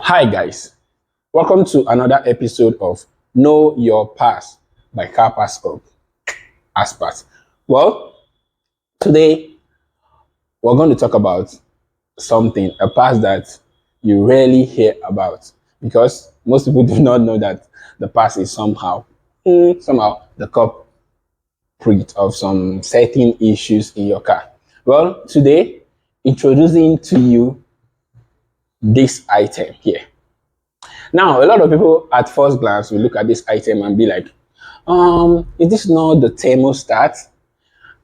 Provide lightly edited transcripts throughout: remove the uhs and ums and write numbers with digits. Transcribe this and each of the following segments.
Hi guys, welcome to another episode of Know Your Pass by Car Pass Up Aspas. Well, today we're going to talk about something, a pass that you rarely hear about because most people do not know that the pass is somehow the culprit of some certain issues in your car. Well, today introducing to you this item here. Now, a lot of people at first glance will look at this item and be like, is this not the thermostat?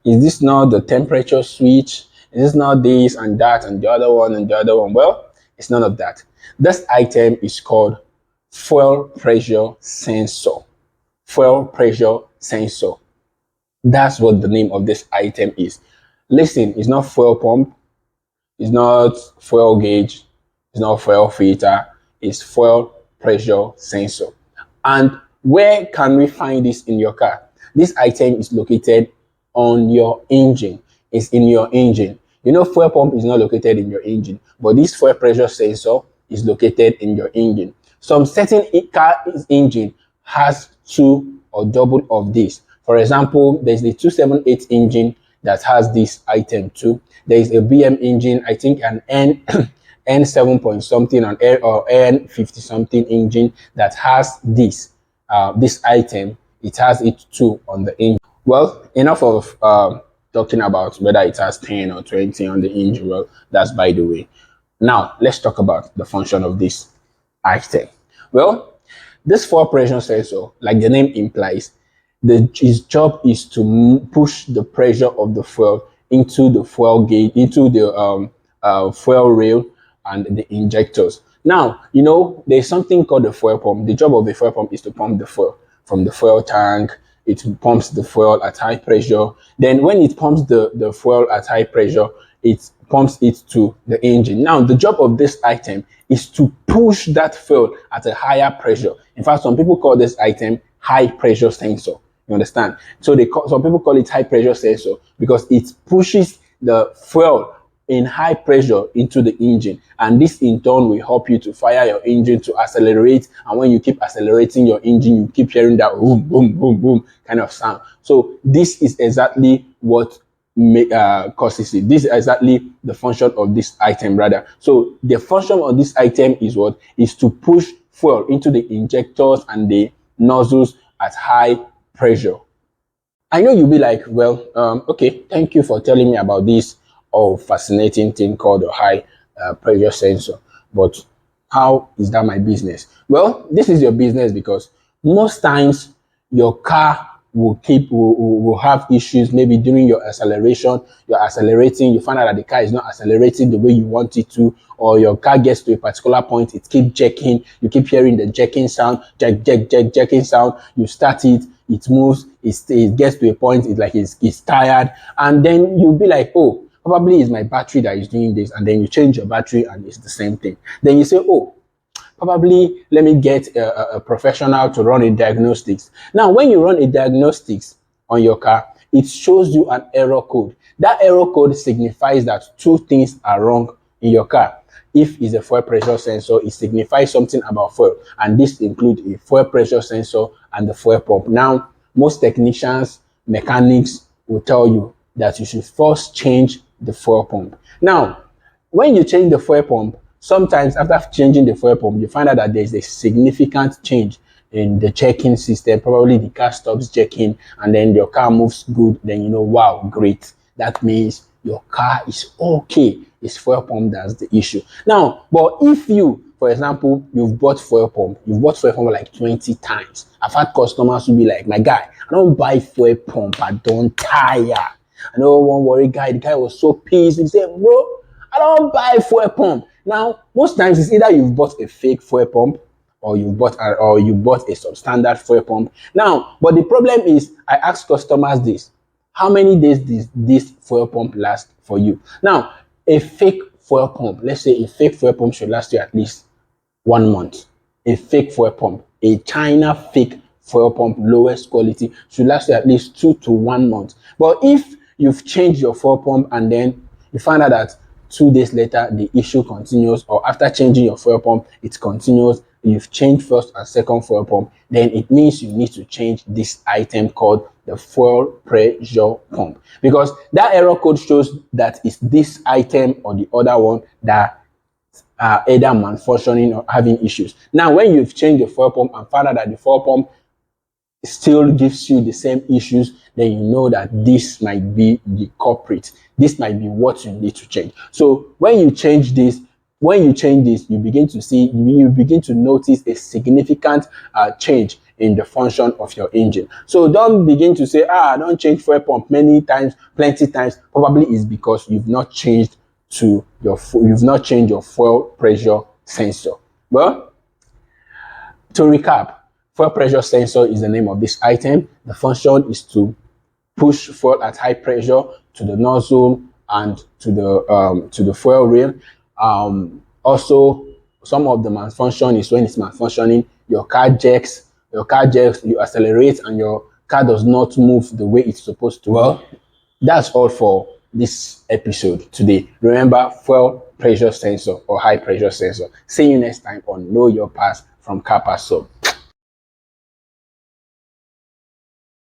Is this not the temperature switch? Is this not this and that and the other one and the other one? Well, it's none of that. This item is called fuel pressure sensor. Fuel pressure sensor. That's what the name of this item is. Listen, it's not fuel pump, it's not fuel gauge, it's not fuel filter, it's fuel pressure sensor. And where can we find this in your car? This item is located on your engine. It's in your engine. You know, fuel pump is not located in your engine, but this fuel pressure sensor is located in your engine. Some certain car engine has two or double of this. For example, there's the 278 engine that has this item too. There is a BM engine, I think an N7 point something or N50 something engine that has this item. It has it too on the engine. Well, enough of talking about whether it has 10 or 20 on the engine. Well, that's by the way. Now let's talk about the function of this item. Well, this fuel pressure sensor, like the name implies, its job is to push the pressure of the fuel into the fuel gauge, into the fuel rail and the injectors. Now, you know, there's something called the fuel pump. The job of the fuel pump is to pump the fuel from the fuel tank. It pumps the fuel at high pressure. Then when it pumps the fuel at high pressure, it pumps it to the engine. Now, the job of this item is to push that fuel at a higher pressure. In fact, some people call this item high pressure sensor. You understand? So some people call it high pressure sensor because it pushes the fuel in high pressure into the engine, and this in turn will help you to fire your engine to accelerate. And when you keep accelerating your engine, you keep hearing that boom boom boom boom kind of sound. So this is exactly what causes it. This is exactly the function of this item rather. So the function of this item is what is to push fuel into the injectors and the nozzles at high pressure. I know you'll be like, well, okay, thank you for telling me about this fascinating thing called a high pressure sensor, but how is that my business? Well, this is your business because most times your car will have issues. Maybe during your acceleration, you're accelerating, you find out that the car is not accelerating the way you want it to, or your car gets to a particular point, it keeps jerking, you keep hearing the jerking sound, jerking sound. You start it, it moves, it gets to a point, it's tired, and then you'll be like, oh, probably it's my battery that is doing this. And then you change your battery and it's the same thing. Then you say, oh, probably let me get a professional to run a diagnostics. Now, when you run a diagnostics on your car, it shows you an error code. That error code signifies that two things are wrong in your car. If it's a fuel pressure sensor, it signifies something about fuel. And this includes a fuel pressure sensor and the fuel pump. Now, most technicians, mechanics will tell you that you should first change the fuel pump. Now, when you change the fuel pump, sometimes after changing the fuel pump, you find out that there's a significant change in the checking system. Probably the car stops checking and then your car moves good. Then you know, wow, great. That means your car is okay. It's fuel pump that's the issue. Now, but if you, for example, you've bought fuel pump like 20 times. I've had customers who be like, my guy, I don't buy fuel pump, I don't tire. I know one worry guy, the guy was so pissed. He said, bro, I don't buy fuel pump. Now, most times it's either you've bought a fake fuel pump or you bought a substandard fuel pump. Now, but the problem is, I ask customers this: how many days does this fuel pump last for you? Now, a fake fuel pump, let's say a fake fuel pump should last you at least 1 month. A fake fuel pump, a China fake fuel pump, lowest quality, should last you at least 2 to 1 month. But if you've changed your fuel pump and then you find out that 2 days later the issue continues, or after changing your fuel pump it continues, you've changed first and second fuel pump, then it means you need to change this item called the fuel pressure pump, because that error code shows that it's this item or the other one that are either malfunctioning or having issues. Now, when you've changed the fuel pump and found out that the fuel pump still gives you the same issues, then you know that this might be the culprit. This might be what you need to change. So when you change this, you begin to notice a significant change in the function of your engine. So don't begin to say, don't change fuel pump plenty times. Probably is because you've not changed your fuel pressure sensor. Well, to recap, fuel pressure sensor is the name of this item. The function is to push fuel at high pressure to the nozzle and to the fuel rail. Also, some of the malfunction is when it's malfunctioning, your car jerks, you accelerate and your car does not move the way it's supposed to. Well, that's all for this episode today. Remember, fuel pressure sensor or high pressure sensor. See you next time on Know Your Pass from Car Pass Sub.